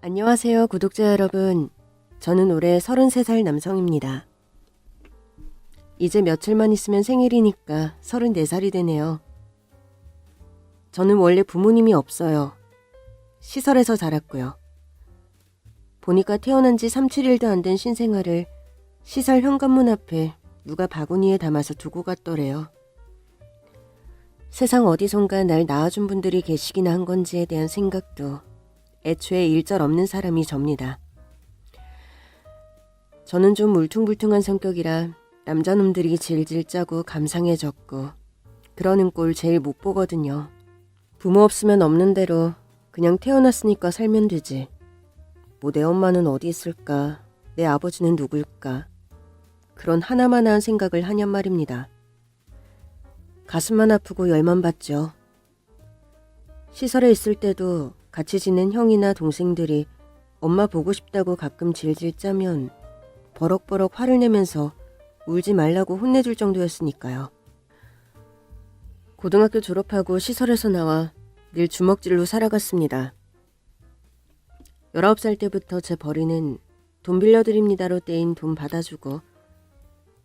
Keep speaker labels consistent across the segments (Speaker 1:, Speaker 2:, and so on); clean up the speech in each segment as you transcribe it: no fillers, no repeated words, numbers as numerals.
Speaker 1: 안녕하세요, 구독자 여러분. 저는 올해 33살 남성입니다. 이제 며칠만 있으면 생일이니까 34살이 되네요. 저는 원래 부모님이 없어요. 시설에서 자랐고요. 보니까 태어난 지 3, 7일도 안 된 신생아를 시설 현관문 앞에 누가 바구니에 담아서 두고 갔더래요. 세상 어디선가 날 낳아준 분들이 계시기나 한 건지에 대한 생각도 애초에 일절 없는 사람이 접니다. 저는 좀 울퉁불퉁한 성격이라 남자놈들이 질질 짜고 감상해졌고 그러는 꼴 제일 못 보거든요. 부모 없으면 없는 대로 그냥 태어났으니까 살면 되지. 뭐 내 엄마는 어디 있을까? 내 아버지는 누굴까? 그런 하나만한 생각을 하냔 말입니다. 가슴만 아프고 열만 받죠. 시설에 있을 때도 같이 지낸 형이나 동생들이 엄마 보고 싶다고 가끔 질질 짜면 버럭버럭 화를 내면서 울지 말라고 혼내줄 정도였으니까요. 고등학교 졸업하고 시설에서 나와 늘 주먹질로 살아갔습니다. 19살 때부터 제 벌이는 돈 빌려드립니다로 떼인 돈 받아주고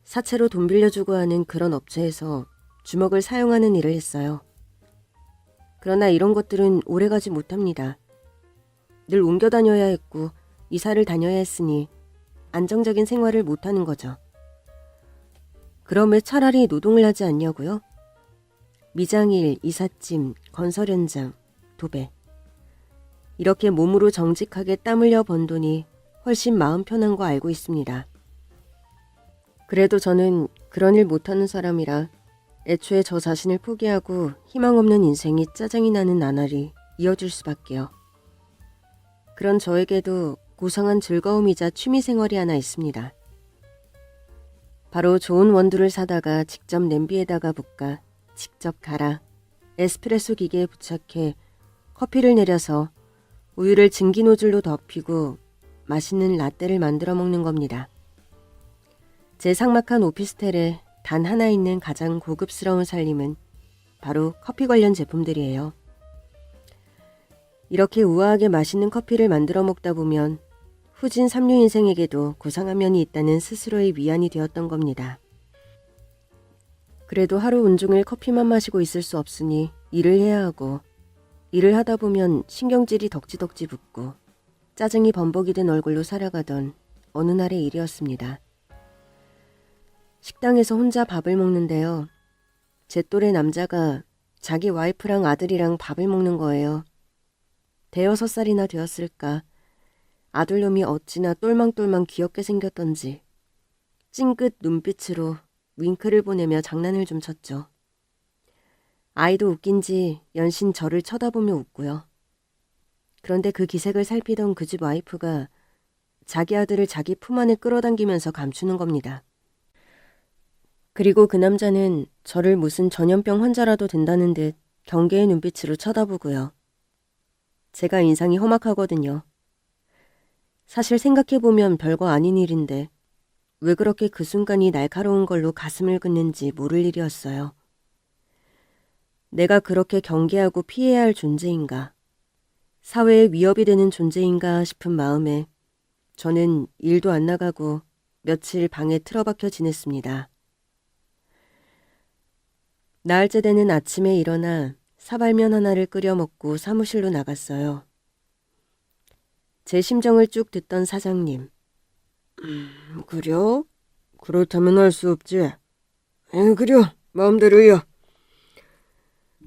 Speaker 1: 사채로 돈 빌려주고 하는 그런 업체에서 주먹을 사용하는 일을 했어요. 그러나 이런 것들은 오래가지 못합니다. 늘 옮겨 다녀야 했고 이사를 다녀야 했으니 안정적인 생활을 못하는 거죠. 그럼 왜 차라리 노동을 하지 않냐고요? 미장일, 이삿짐, 건설 현장, 도배. 이렇게 몸으로 정직하게 땀 흘려 번 돈이 훨씬 마음 편한 거 알고 있습니다. 그래도 저는 그런 일 못하는 사람이라 애초에 저 자신을 포기하고 희망 없는 인생이 짜증이 나는 나날이 이어질 수밖에요. 그런 저에게도 고상한 즐거움이자 취미생활이 하나 있습니다. 바로 좋은 원두를 사다가 직접 냄비에다가 볶아 직접 갈아 에스프레소 기계에 부착해 커피를 내려서 우유를 증기 노즐로 덮이고 맛있는 라떼를 만들어 먹는 겁니다. 제 삭막한 오피스텔에 단 하나 있는 가장 고급스러운 살림은 바로 커피 관련 제품들이에요. 이렇게 우아하게 맛있는 커피를 만들어 먹다 보면 후진 3류 인생에게도 고상한 면이 있다는 스스로의 위안이 되었던 겁니다. 그래도 하루 온종일 커피만 마시고 있을 수 없으니 일을 해야 하고 일을 하다 보면 신경질이 덕지덕지 붙고 짜증이 범벅이 된 얼굴로 살아가던 어느 날의 일이었습니다. 식당에서 혼자 밥을 먹는데요. 제 또래 남자가 자기 와이프랑 아들이랑 밥을 먹는 거예요. 5살이나 되었을까. 아들놈이 어찌나 똘망똘망 귀엽게 생겼던지 찡긋 눈빛으로 윙크를 보내며 장난을 좀 쳤죠. 아이도 웃긴지 연신 저를 쳐다보며 웃고요. 그런데 그 기색을 살피던 그 집 와이프가 자기 아들을 자기 품 안에 끌어당기면서 감추는 겁니다. 그리고 그 남자는 저를 무슨 전염병 환자라도 된다는 듯 경계의 눈빛으로 쳐다보고요. 제가 인상이 험악하거든요. 사실 생각해보면 별거 아닌 일인데 왜 그렇게 그 순간이 날카로운 걸로 가슴을 긋는지 모를 일이었어요. 내가 그렇게 경계하고 피해야 할 존재인가, 사회에 위협이 되는 존재인가 싶은 마음에 저는 일도 안 나가고 며칠 방에 틀어박혀 지냈습니다. 나흘째 되는 아침에 일어나 사발면 하나를 끓여 먹고 사무실로 나갔어요. 제 심정을 쭉 듣던 사장님. 그려? 그렇다면 할 수 없지. 그려, 마음대로요.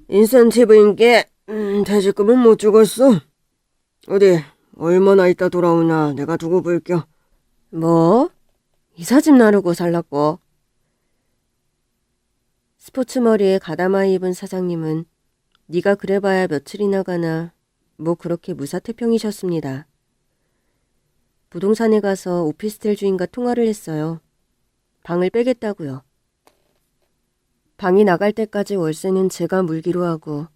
Speaker 1: 인센티브인게 퇴직금은 못 주겠어. 어디 얼마나 있다 돌아오나 내가 두고 볼게요. 뭐? 이삿짐 나르고 살라고? 스포츠 머리에 가다마이 입은 사장님은 네가 그래봐야 며칠이나 가나 뭐 그렇게 무사태평이셨습니다. 부동산에 가서 오피스텔 주인과 통화를 했어요. 방을 빼겠다고요. 방이 나갈 때까지 월세는 제가 물기로 하고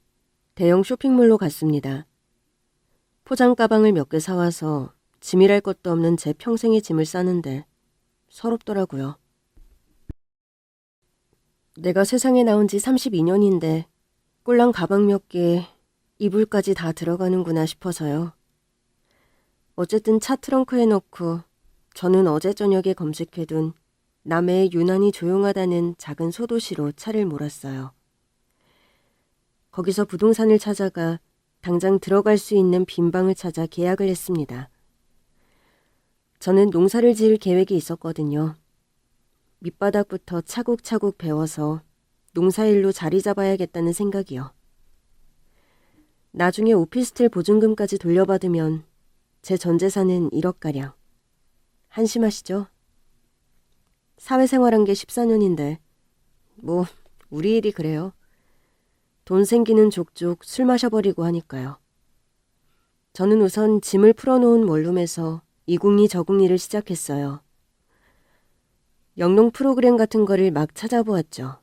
Speaker 1: 대형 쇼핑몰로 갔습니다. 포장 가방을 몇 개 사와서 짐이랄 것도 없는 제 평생의 짐을 싸는데 서럽더라고요. 내가 세상에 나온 지 32년인데 꼴랑 가방 몇 개에 이불까지 다 들어가는구나 싶어서요. 어쨌든 차 트렁크에 넣고 저는 어제 저녁에 검색해둔 남해의 유난히 조용하다는 작은 소도시로 차를 몰았어요. 거기서 부동산을 찾아가 당장 들어갈 수 있는 빈 방을 찾아 계약을 했습니다. 저는 농사를 지을 계획이 있었거든요. 밑바닥부터 차곡차곡 배워서 농사일로 자리 잡아야겠다는 생각이요. 나중에 오피스텔 보증금까지 돌려받으면 제 전 재산은 1억가량. 한심하시죠? 사회생활한 게 14년인데 뭐 우리 일이 그래요. 돈 생기는 족족 술 마셔버리고 하니까요. 저는 우선 짐을 풀어놓은 원룸에서 이궁리 저궁리를 시작했어요. 영농 프로그램 같은 거를 막 찾아보았죠.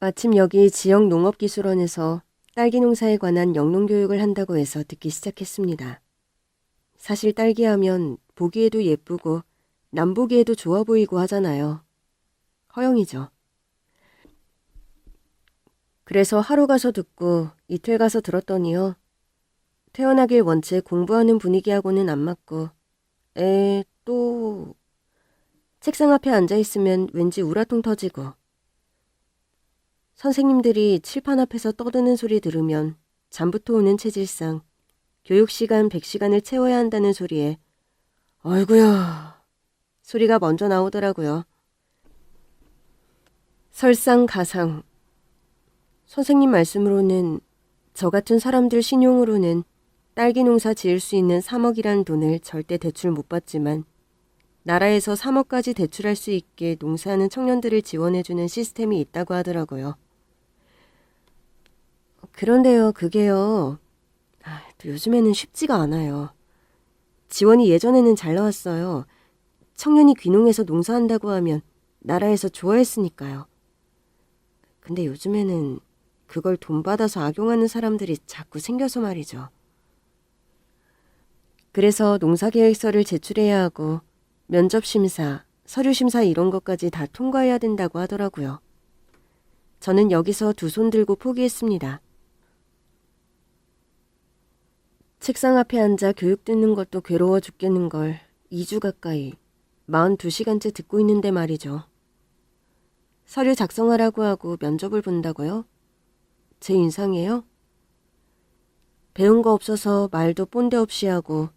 Speaker 1: 마침 여기 지역 농업기술원에서 딸기 농사에 관한 영농교육을 한다고 해서 듣기 시작했습니다. 사실 딸기 하면 보기에도 예쁘고 남보기에도 좋아 보이고 하잖아요. 허영이죠. 그래서 하루 가서 듣고 이틀 가서 들었더니요. 태어나길 원체 공부하는 분위기하고는 안 맞고 또 책상 앞에 앉아있으면 왠지 우라통 터지고 선생님들이 칠판 앞에서 떠드는 소리 들으면 잠부터 오는 체질상 교육시간 100시간을 채워야 한다는 소리에 어이구야 소리가 먼저 나오더라고요. 설상가상. 선생님 말씀으로는 저 같은 사람들 신용으로는 딸기 농사 지을 수 있는 3억이란 돈을 절대 대출 못 받지만 나라에서 3억까지 대출할 수 있게 농사하는 청년들을 지원해주는 시스템이 있다고 하더라고요. 그런데요, 그게요. 또 요즘에는 쉽지가 않아요. 지원이 예전에는 잘 나왔어요. 청년이 귀농해서 농사한다고 하면 나라에서 좋아했으니까요. 근데 요즘에는 그걸 돈 받아서 악용하는 사람들이 자꾸 생겨서 말이죠. 그래서 농사계획서를 제출해야 하고 면접심사, 서류심사 이런 것까지 다 통과해야 된다고 하더라고요. 저는 여기서 두 손 들고 포기했습니다. 책상 앞에 앉아 교육 듣는 것도 괴로워 죽겠는 걸 2주 가까이 42시간째 듣고 있는데 말이죠. 서류 작성하라고 하고 면접을 본다고요? 제 인상이에요? 배운 거 없어서 말도 꼰대 없이 하고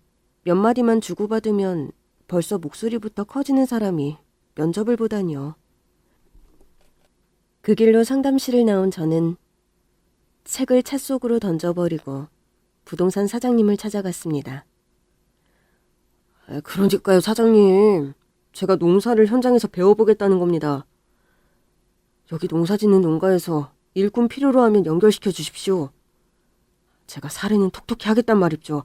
Speaker 1: 몇 마디만 주고받으면 벌써 목소리부터 커지는 사람이 면접을 보다니요. 그 길로 상담실을 나온 저는 책을 차 속으로 던져버리고 부동산 사장님을 찾아갔습니다. 그러니까요, 사장님. 제가 농사를 현장에서 배워보겠다는 겁니다. 여기 농사짓는 농가에서 일꾼 필요로 하면 연결시켜 주십시오. 제가 사례는 톡톡히 하겠단 말입죠.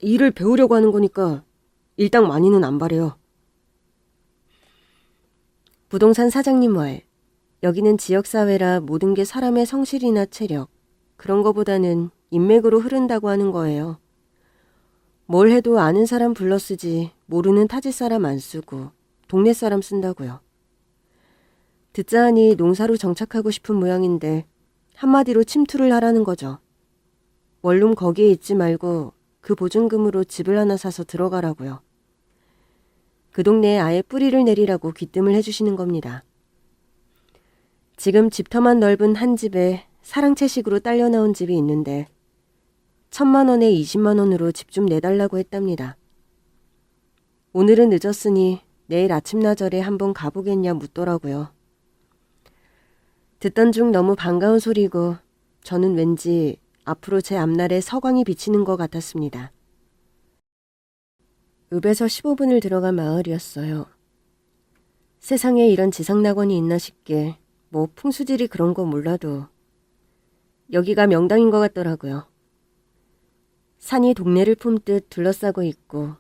Speaker 1: 일을 배우려고 하는 거니까 일당 많이는 안 바래요. 부동산 사장님 말. 여기는 지역사회라 모든 게 사람의 성실이나 체력, 그런 거보다는 인맥으로 흐른다고 하는 거예요. 뭘 해도 아는 사람 불러 쓰지 모르는 타지 사람 안 쓰고 동네 사람 쓴다고요. 듣자 하니 농사로 정착하고 싶은 모양인데 한마디로 침투를 하라는 거죠. 원룸 거기에 있지 말고 그 보증금으로 집을 하나 사서 들어가라고요. 그 동네에 아예 뿌리를 내리라고 귀뜸을 해주시는 겁니다. 지금 집터만 넓은 한 집에 사랑채식으로 딸려 나온 집이 있는데 1,000만 원에 20만 원으로 집 좀 내달라고 했답니다. 오늘은 늦었으니 내일 아침나절에 한번 가보겠냐 묻더라고요. 듣던 중 너무 반가운 소리고 저는 왠지 앞으로 제 앞날에 서광이 비치는 것 같았습니다. 읍에서 15분을 들어간 마을이었어요. 세상에 이런 지상낙원이 있나 싶게 뭐 풍수지리 그런 거 몰라도 여기가 명당인 것 같더라고요. 산이 동네를 품듯 둘러싸고 있고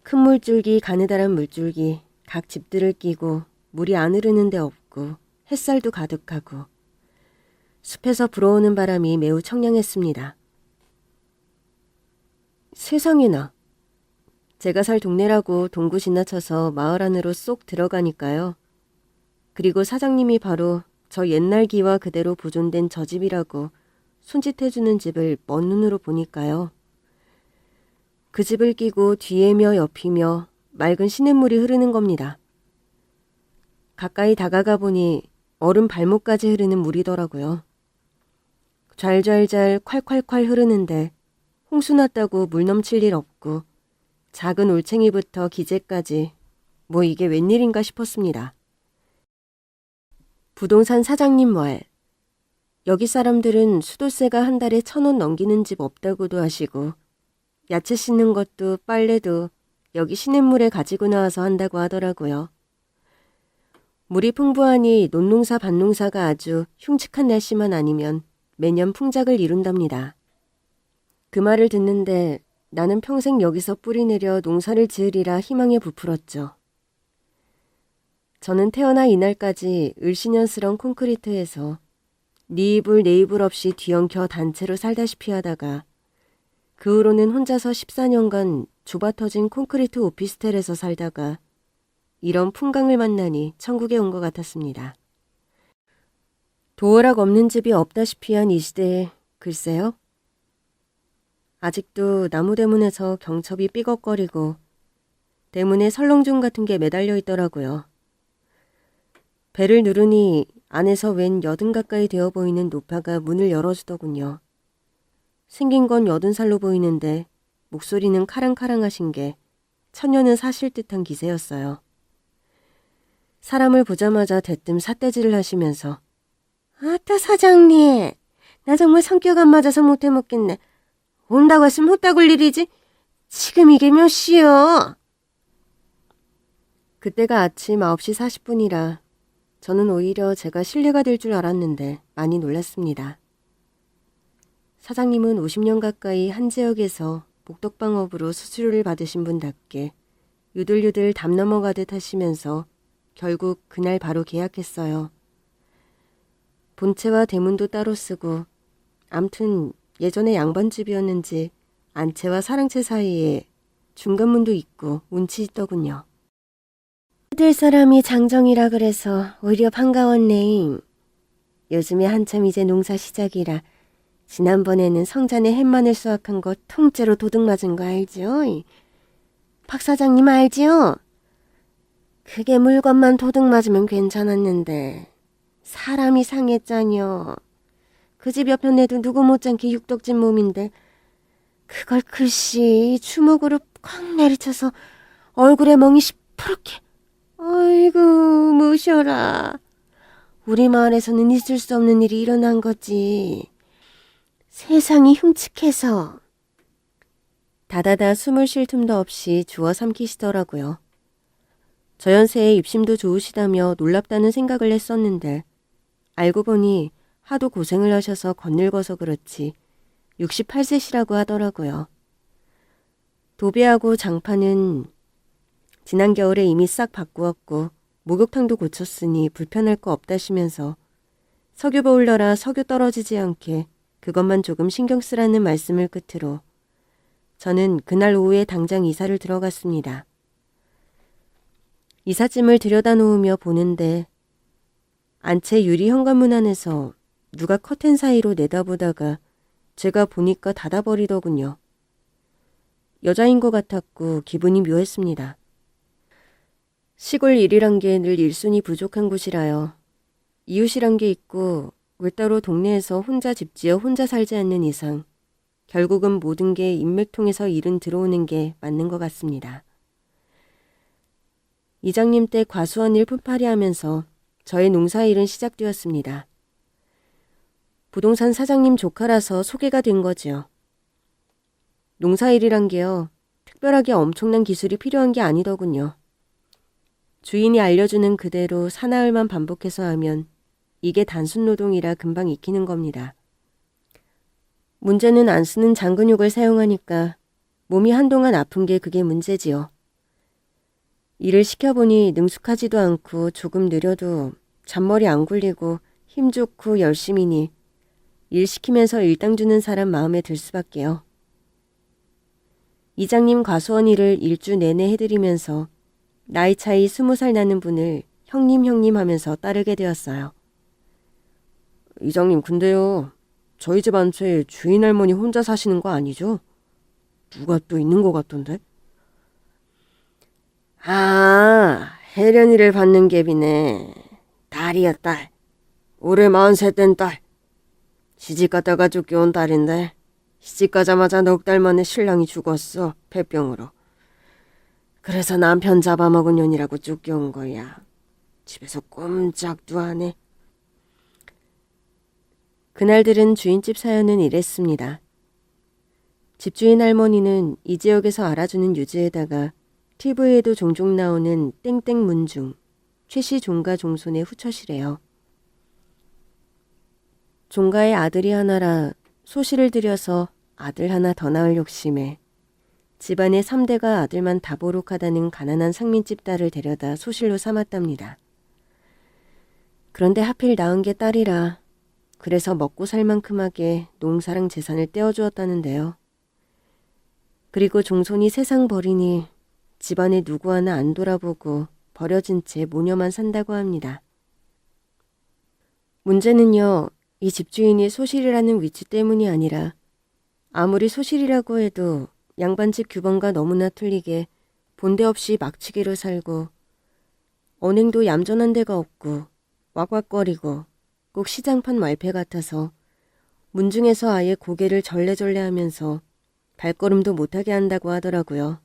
Speaker 1: 큰 물줄기 가느다란 물줄기 각 집들을 끼고 물이 안 흐르는 데 없고 햇살도 가득하고 숲에서 불어오는 바람이 매우 청량했습니다. 세상에나. 제가 살 동네라고 동구 지나쳐서 마을 안으로 쏙 들어가니까요. 그리고 사장님이 바로 저 옛날 기와 그대로 보존된 저 집이라고 손짓해주는 집을 먼 눈으로 보니까요. 그 집을 끼고 뒤에며 옆이며 맑은 시냇물이 흐르는 겁니다. 가까이 다가가 보니 어른 발목까지 흐르는 물이더라고요. 좔좔좔 콸콸콸 흐르는데 홍수 났다고 물 넘칠 일 없고 작은 올챙이부터 기재까지 뭐 이게 웬일인가 싶었습니다. 부동산 사장님 말. 여기 사람들은 수도세가 한 달에 1,000원 넘기는 집 없다고도 하시고 야채 씻는 것도 빨래도 여기 시냇물에 가지고 나와서 한다고 하더라고요. 물이 풍부하니 논농사 밭농사가 아주 흉측한 날씨만 아니면 매년 풍작을 이룬답니다. 그 말을 듣는데 나는 평생 여기서 뿌리내려 농사를 지으리라 희망에 부풀었죠. 저는 태어나 이날까지 을씨년스런 콘크리트에서 네 이불 내 이불 없이 뒤엉켜 단체로 살다시피 하다가 그 후로는 혼자서 14년간 좁아터진 콘크리트 오피스텔에서 살다가 이런 풍광을 만나니 천국에 온 것 같았습니다. 도어락 없는 집이 없다시피 한 이 시대에 글쎄요. 아직도 나무 대문에서 경첩이 삐걱거리고 대문에 설렁증 같은 게 매달려 있더라고요. 배를 누르니 안에서 웬 80 가까이 되어 보이는 노파가 문을 열어주더군요. 생긴 건 80살로 보이는데 목소리는 카랑카랑하신 게 천년은 사실 듯한 기세였어요. 사람을 보자마자 대뜸 삿대질을 하시면서 아따 사장님, 나 정말 성격 안 맞아서 못해 먹겠네. 온다고 했으면 후딱 올 일이지. 지금 이게 몇 시요? 그때가 아침 9시 40분이라 저는 오히려 제가 실례가 될 줄 알았는데 많이 놀랐습니다. 사장님은 50년 가까이 한 지역에서 복덕방업으로 수수료를 받으신 분답게 유들유들 담 넘어가듯 하시면서 결국 그날 바로 계약했어요. 본체와 대문도 따로 쓰고 암튼 예전에 양반집이었는지 안채와 사랑채 사이에 중간문도 있고 운치 있더군요. 될 사람이 장정이라 그래서 오히려 반가웠네잉. 요즘에 한참 이제 농사 시작이라 지난번에는 성잔에 햇마늘 수확한 거 통째로 도둑 맞은 거 알죠? 박 사장님 알지요? 그게 물건만 도둑 맞으면 괜찮았는데 사람이 상했잖여. 그 집 옆편에도 누구 못지않게 육덕진 몸인데 그걸 글씨 주먹으로 콱 내리쳐서 얼굴에 멍이 시퍼렇게. 아이고 무셔라. 우리 마을에서는 있을 수 없는 일이 일어난 거지. 세상이 흉측해서. 다다다 숨을 쉴 틈도 없이 주워 삼키시더라고요. 저 연세에 입심도 좋으시다며 놀랍다는 생각을 했었는데 알고 보니 하도 고생을 하셔서 건늙어서 그렇지 68세시라고 하더라고요. 도배하고 장판은 지난 겨울에 이미 싹 바꾸었고 목욕탕도 고쳤으니 불편할 거 없다시면서 석유 보일러라 석유 떨어지지 않게 그것만 조금 신경 쓰라는 말씀을 끝으로 저는 그날 오후에 당장 이사를 들어갔습니다. 이삿짐을 들여다놓으며 보는데 안채 유리 현관문 안에서 누가 커튼 사이로 내다보다가 제가 보니까 닫아버리더군요. 여자인 것 같았고 기분이 묘했습니다. 시골 일이란 게 늘 일순위 부족한 곳이라요. 이웃이란 게 있고 왜 따로 동네에서 혼자 집지어 혼자 살지 않는 이상 결국은 모든 게 인맥 통해서 일은 들어오는 게 맞는 것 같습니다. 이장님 때 과수원 일 푼팔이 하면서 저의 농사일은 시작되었습니다. 부동산 사장님 조카라서 소개가 된 거지요. 농사일이란 게요. 특별하게 엄청난 기술이 필요한 게 아니더군요. 주인이 알려주는 그대로 사나흘만 반복해서 하면 이게 단순 노동이라 금방 익히는 겁니다. 문제는 안 쓰는 장근육을 사용하니까 몸이 한동안 아픈 게 그게 문제지요. 일을 시켜보니 능숙하지도 않고 조금 느려도 잔머리 안 굴리고 힘 좋고 열심히니 일 시키면서 일당 주는 사람 마음에 들 수밖에요. 이장님 과수원 일을 일주 내내 해드리면서 나이 차이 20살 나는 분을 형님 하면서 따르게 되었어요. 이장님 근데요. 저희 집 안채 주인 할머니 혼자 사시는 거 아니죠? 누가 또 있는 것 같던데? 아, 혜련이를 받는 갭이네. 딸이야, 딸. 올해 43 된 딸. 시집가다가 쫓겨온 딸인데 시집가자마자 넉 달 만에 신랑이 죽었어. 폐병으로. 그래서 남편 잡아먹은 년이라고 쫓겨온 거야. 집에서 꼼짝도 안 해. 그날 들은 주인집 사연은 이랬습니다. 집주인 할머니는 이 지역에서 알아주는 유지에다가 TV에도 종종 나오는 땡땡 문중, 최씨 종가 종손의 후처시래요. 종가의 아들이 하나라 소시를 들여서 아들 하나 더 낳을 욕심에 집안의 3대가 아들만 다보룩하다는 가난한 상민집 딸을 데려다 소실로 삼았답니다. 그런데 하필 낳은 게 딸이라 그래서 먹고 살 만큼하게 농사랑 재산을 떼어주었다는데요. 그리고 종손이 세상 버리니 집안에 누구 하나 안 돌아보고 버려진 채 모녀만 산다고 합니다. 문제는요. 이 집주인이 소실이라는 위치 때문이 아니라 아무리 소실이라고 해도 양반집 규범과 너무나 틀리게 본데 없이 막치기로 살고 언행도 얌전한 데가 없고 왁왁거리고 꼭 시장판 말패 같아서 문중에서 아예 고개를 절레절레 하면서 발걸음도 못하게 한다고 하더라고요.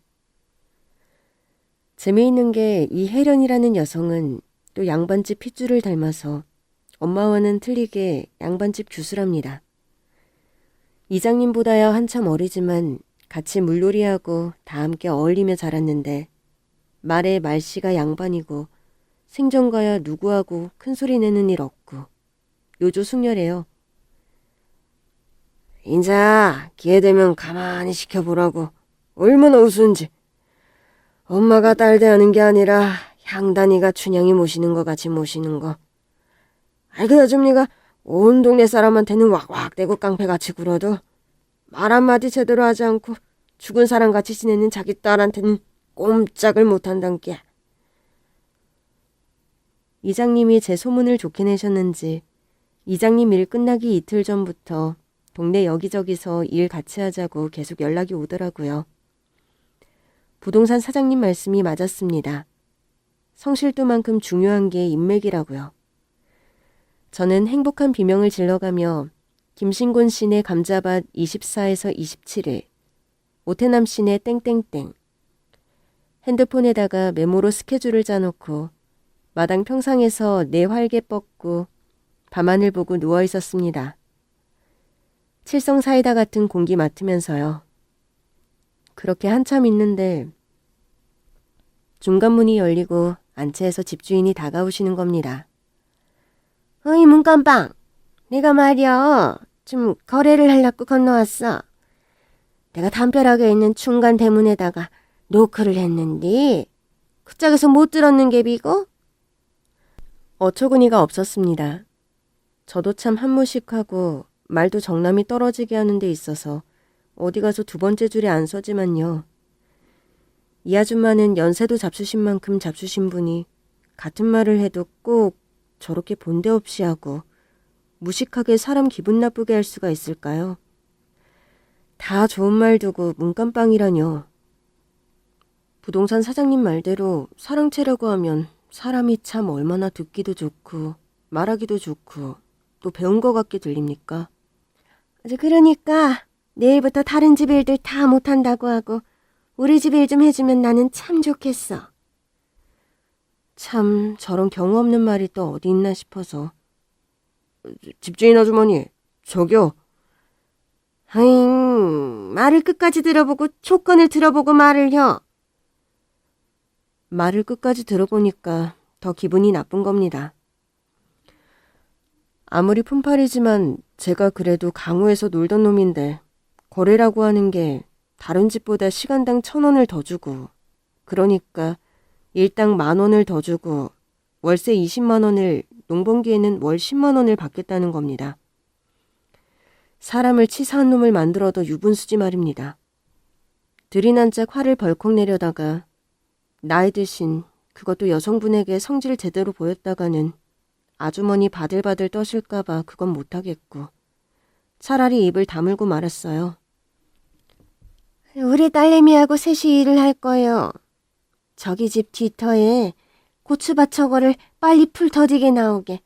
Speaker 1: 재미있는 게 이 혜련이라는 여성은 또 양반집 핏줄을 닮아서 엄마와는 틀리게 양반집 규수랍니다. 이장님보다야 한참 어리지만 같이 물놀이하고 다 함께 어울리며 자랐는데 말에 말씨가 양반이고 생전가야 누구하고 큰소리 내는 일 없고 요조 숙녀래요. 인자 기회 되면 가만히 지켜보라고. 얼마나 우스운지. 엄마가 딸 대하는 게 아니라 향단이가 춘향이 모시는 거 같이 모시는 거. 그나좀 네가 온 동네 사람한테는 왁왁대고 깡패같이 굴어도 말 한마디 제대로 하지 않고 죽은 사람같이 지내는 자기 딸한테는 꼼짝을 못한단 게. 이장님이 제 소문을 좋게 내셨는지 이장님 일 끝나기 이틀 전부터 동네 여기저기서 일 같이 하자고 계속 연락이 오더라고요. 부동산 사장님 말씀이 맞았습니다. 성실도만큼 중요한 게 인맥이라고요. 저는 행복한 비명을 질러가며 김신곤 씨네 감자밭 24에서 27일, 오태남 씨네 땡땡땡, 핸드폰에다가 메모로 스케줄을 짜놓고 마당 평상에서 내 활개 뻗고 밤하늘 보고 누워 있었습니다. 칠성 사이다 같은 공기 맡으면서요. 그렇게 한참 있는데 중간문이 열리고 안채에서 집주인이 다가오시는 겁니다. 어이 문간방, 내가 말이야 좀 거래를 하려고 건너왔어. 내가 담벼락에 있는 중간 대문에다가 노크를 했는데 그 짝에서 못 들었는 게 비고? 어처구니가 없었습니다. 저도 참 한무식하고 말도 정남이 떨어지게 하는 데 있어서 어디 가서 두 번째 줄에 안 서지만요. 이 아줌마는 연세도 잡수신 만큼 잡수신 분이 같은 말을 해도 꼭 저렇게 본데 없이 하고 무식하게 사람 기분 나쁘게 할 수가 있을까요? 다 좋은 말 두고 문간빵이라뇨. 부동산 사장님 말대로 사랑채라고 하면 사람이 참 얼마나 듣기도 좋고 말하기도 좋고 또 배운 것 같게 들립니까? 그러니까 내일부터 다른 집 일들 다 못한다고 하고 우리 집 일 좀 해주면 나는 참 좋겠어. 참 저런 경우 없는 말이 또 어디 있나 싶어서. 집주인 아주머니, 저기요. 하잉, 말을 끝까지 들어보고 조건을 들어보고 말을 혀. 말을 끝까지 들어보니까 더 기분이 나쁜 겁니다. 아무리 품팔이지만 제가 그래도 강우에서 놀던 놈인데 거래라고 하는 게 다른 집보다 시간당 1,000원을 더 주고 그러니까 일당 10,000원을 더 주고 월세 20만 원을 농번기에는 월 10만 원을 받겠다는 겁니다. 사람을 치사한 놈을 만들어도 유분수지 말입니다. 들이난 짝 화를 벌컥 내려다가 나이 드신 그것도 여성분에게 성질 제대로 보였다가는 아주머니 바들바들 떠실까봐 그건 못하겠고 차라리 입을 다물고 말았어요. 우리 딸내미하고 셋이 일을 할 거요. 저기 집 뒤터에 고추밭 저거를 빨리 풀 더디게 나오게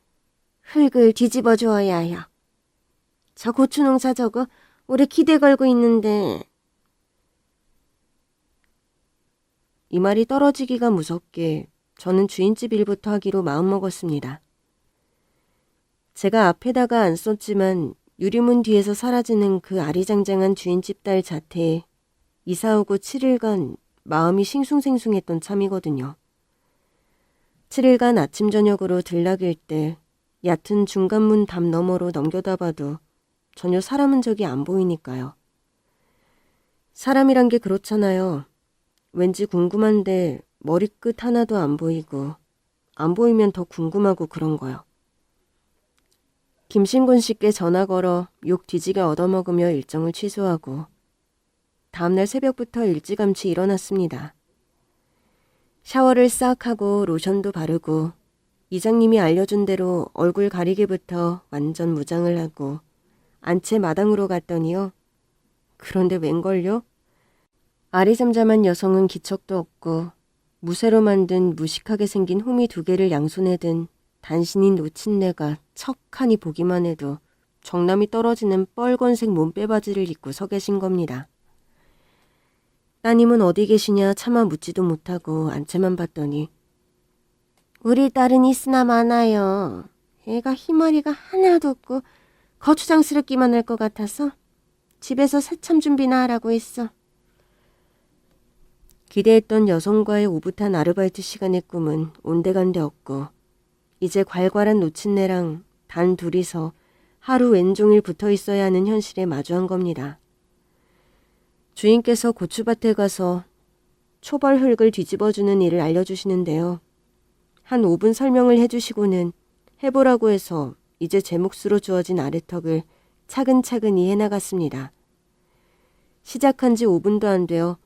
Speaker 1: 흙을 뒤집어 주어야 해요. 저 고추 농사 저거 올해 기대 걸고 있는데. 이 말이 떨어지기가 무섭게 저는 주인집 일부터 하기로 마음먹었습니다. 제가 앞에다가 안 썼지만 유리문 뒤에서 사라지는 그 아리장장한 주인집 딸 자태에 이사 오고 7일간 마음이 싱숭생숭했던 참이거든요. 7일간 아침 저녁으로 들락일 때 얕은 중간문 담 너머로 넘겨다봐도 전혀 사람 흔적이 안 보이니까요. 사람이란 게 그렇잖아요. 왠지 궁금한데 머리끝 하나도 안 보이고 안 보이면 더 궁금하고 그런 거요. 김신곤 씨께 전화 걸어 욕 뒤지게 얻어먹으며 일정을 취소하고 다음날 새벽부터 일찌감치 일어났습니다. 샤워를 싹 하고 로션도 바르고 이장님이 알려준 대로 얼굴 가리개부터 완전 무장을 하고 안채 마당으로 갔더니요. 그런데 웬걸요? 아리잠잠한 여성은 기척도 없고 무쇠로 만든 무식하게 생긴 호미 2개를 양손에 든 단신인 노친네가 척하니 보기만 해도 정남이 떨어지는 뻘건색 몸빼바지를 입고 서 계신 겁니다. 따님은 어디 계시냐 차마 묻지도 못하고 안채만 봤더니 우리 딸은 있으나 마나요. 애가 희머리가 하나도 없고 거추장스럽기만 할 것 같아서 집에서 새참 준비나 하라고 했어. 기대했던 여성과의 오붓한 아르바이트 시간의 꿈은 온데간데 없고 이제 괄괄한 노친네랑 단 둘이서 하루 왼종일 붙어 있어야 하는 현실에 마주한 겁니다. 주인께서 고추밭에 가서 초벌 흙을 뒤집어주는 일을 알려주시는데요. 한 5분 설명을 해주시고는 해보라고 해서 이제 제 몫으로 주어진 아래턱을 차근차근히 해나갔습니다. 시작한 지 5분도 안 돼요.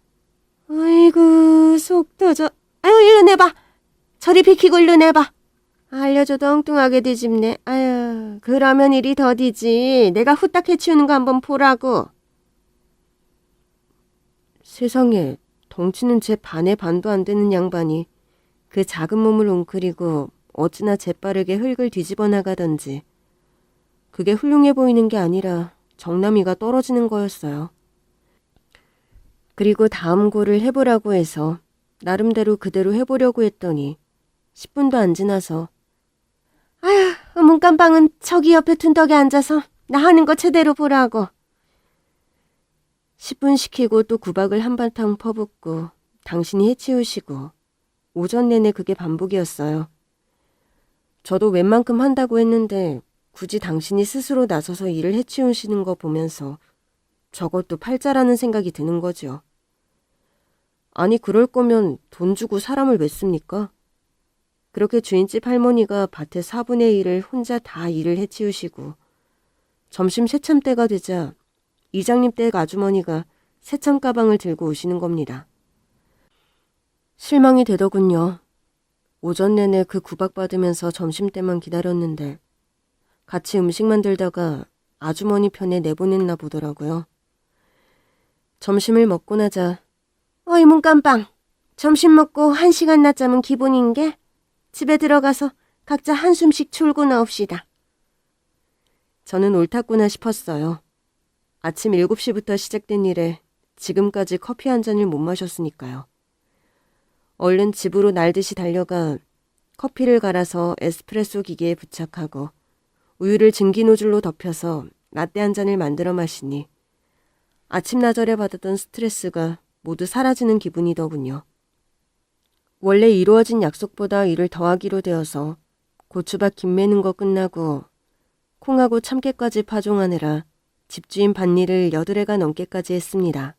Speaker 1: 아이고 속 터져. 아유 일로 내봐. 저리 비키고 일로 내봐. 알려줘도 엉뚱하게 뒤집네. 아유 그러면 일이 더디지. 내가 후딱 해치우는 거 한번 보라고. 세상에 덩치는 제 반의 반도 안 되는 양반이 그 작은 몸을 웅크리고 어찌나 재빠르게 흙을 뒤집어 나가던지 그게 훌륭해 보이는 게 아니라 정남이가 떨어지는 거였어요. 그리고 다음 고를 해보라고 해서 나름대로 그대로 해보려고 했더니 10분도 안 지나서 아휴 문간방은 저기 옆에 둔덕에 앉아서 나 하는 거 제대로 보라고. 10분 시키고 또 구박을 한바탕 퍼붓고 당신이 해치우시고 오전 내내 그게 반복이었어요. 저도 웬만큼 한다고 했는데 굳이 당신이 스스로 나서서 일을 해치우시는 거 보면서 저것도 팔자라는 생각이 드는 거죠. 아니 그럴 거면 돈 주고 사람을 왜 씁니까? 그렇게 주인집 할머니가 밭의 4분의 1을 혼자 다 일을 해치우시고 점심 새참 때가 되자 이장님 댁 아주머니가 새참 가방을 들고 오시는 겁니다. 실망이 되더군요. 오전 내내 그 구박받으면서 점심때만 기다렸는데 같이 음식 만들다가 아주머니 편에 내보냈나 보더라고요. 점심을 먹고 나자 어이 문간빵 점심 먹고 1시간 낮잠은 기본인게 집에 들어가서 각자 한숨씩 졸고 나옵시다. 저는 옳았구나 싶었어요. 아침 7시부터 시작된 일에 지금까지 커피 한 잔을 못 마셨으니까요. 얼른 집으로 날듯이 달려가 커피를 갈아서 에스프레소 기계에 부착하고 우유를 증기 노즐로 덮여서 라떼 한 잔을 만들어 마시니 아침나절에 받았던 스트레스가 모두 사라지는 기분이더군요. 원래 이루어진 약속보다 일을 더하기로 되어서 고추밭 김 매는 거 끝나고 콩하고 참깨까지 파종하느라 집주인 밭일을 8회가 넘게까지 했습니다.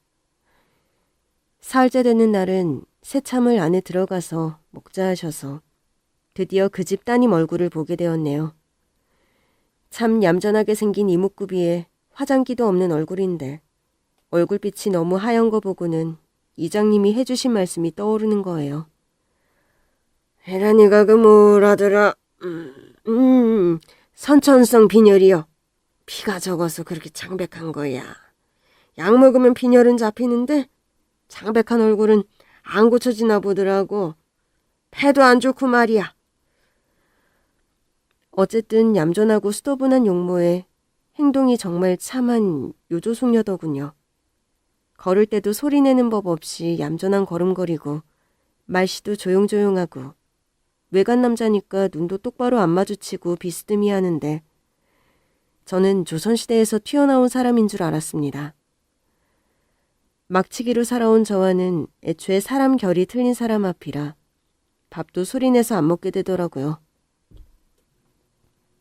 Speaker 1: 사흘째 되는 날은 새참을 안에 들어가서 먹자 하셔서 드디어 그 집 따님 얼굴을 보게 되었네요. 참 얌전하게 생긴 이목구비에 화장기도 없는 얼굴인데 얼굴빛이 너무 하얀 거 보고는 이장님이 해주신 말씀이 떠오르는 거예요. 혜란이가 그 뭐라더라. 선천성 빈혈이요. 피가 적어서 그렇게 창백한 거야. 약 먹으면 빈혈은 잡히는데 창백한 얼굴은 안 고쳐지나 보더라고. 배도 안 좋고 말이야. 어쨌든 얌전하고 수더분한 용모에 행동이 정말 참한 요조숙녀더군요. 걸을 때도 소리내는 법 없이 얌전한 걸음걸이고 말씨도 조용조용하고 외간 남자니까 눈도 똑바로 안 마주치고 비스듬히 하는데 저는 조선시대에서 튀어나온 사람인 줄 알았습니다. 막치기로 살아온 저와는 애초에 사람 결이 틀린 사람 앞이라 밥도 소리내서 안 먹게 되더라고요.